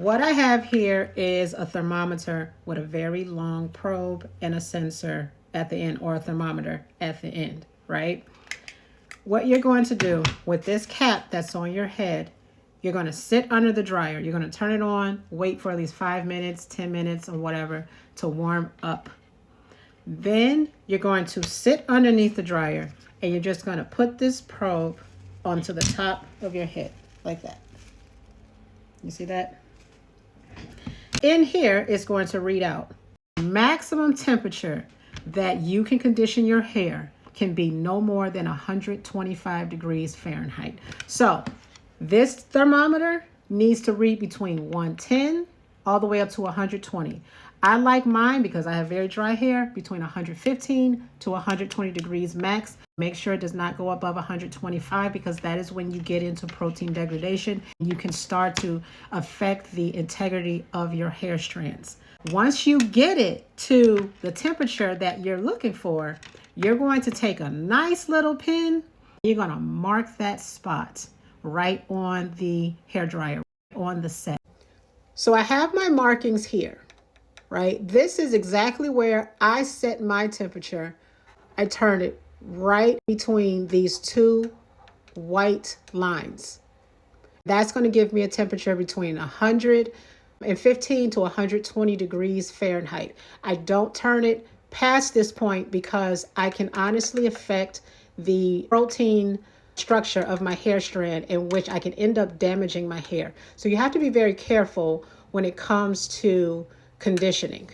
What I have here is a thermometer with a very long probe and a sensor at the end, or a thermometer at the end, right? What you're going to do with this cap that's on your head, you're going to sit under the dryer. You're going to turn it on, wait for at least 5 minutes, 10 minutes, or whatever to warm up. Then you're going to sit underneath the dryer and you're just going to put this probe onto the top of your head like that. You see that? In here, it's going to read out maximum temperature that you can condition your hair can be no more than 125 degrees Fahrenheit. So this thermometer needs to read between 110 all the way up to 120. I like mine, because I have very dry hair, between 115 to 120 degrees max. Make sure it does not go above 125, because that is when you get into protein degradation. You can start to affect the integrity of your hair strands. Once you get it to the temperature that you're looking for, you're going to take a nice little pin. You're going to mark that spot right on the hairdryer, on the set. So I have my markings here, right? This is exactly where I set my temperature. I turn it right between these two white lines. That's going to give me a temperature between 115 to 120 degrees Fahrenheit. I don't turn it past this point because I can honestly affect the protein structure of my hair strand, in which I can end up damaging my hair. So you have to be very careful when it comes to conditioning.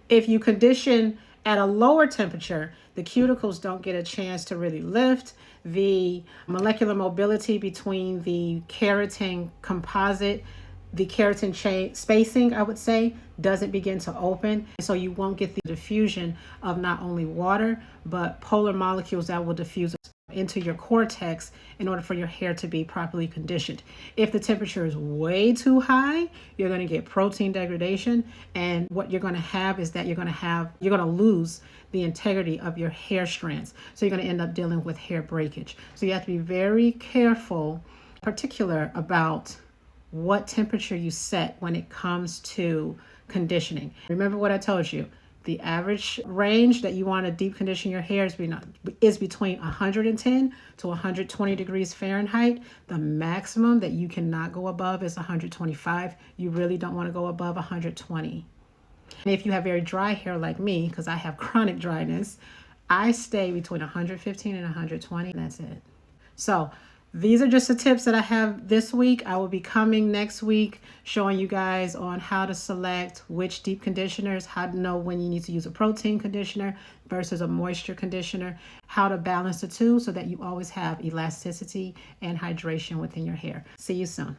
If you condition at a lower temperature, the cuticles don't get a chance to really lift. The molecular mobility between the keratin composite, the keratin chain spacing, I would say, doesn't begin to open. So you won't get the diffusion of not only water, but polar molecules that will diffuse into your cortex in order for your hair to be properly conditioned. If the temperature is way too high, you're going to get protein degradation, and what you're going to have is that you're going to lose the integrity of your hair strands. So you're going to end up dealing with hair breakage. So you have to be very careful, particular about what temperature you set when it comes to conditioning. Remember what I told you. The average range that you want to deep condition your hair is between 110 to 120 degrees Fahrenheit. The maximum that you cannot go above is 125. You really don't want to go above 120. And if you have very dry hair like me, because I have chronic dryness, I stay between 115 and 120. And that's it. So these are just the tips that I have this week. I will be coming next week showing you guys on how to select which deep conditioners, how to know when you need to use a protein conditioner versus a moisture conditioner, how to balance the two so that you always have elasticity and hydration within your hair. See you soon.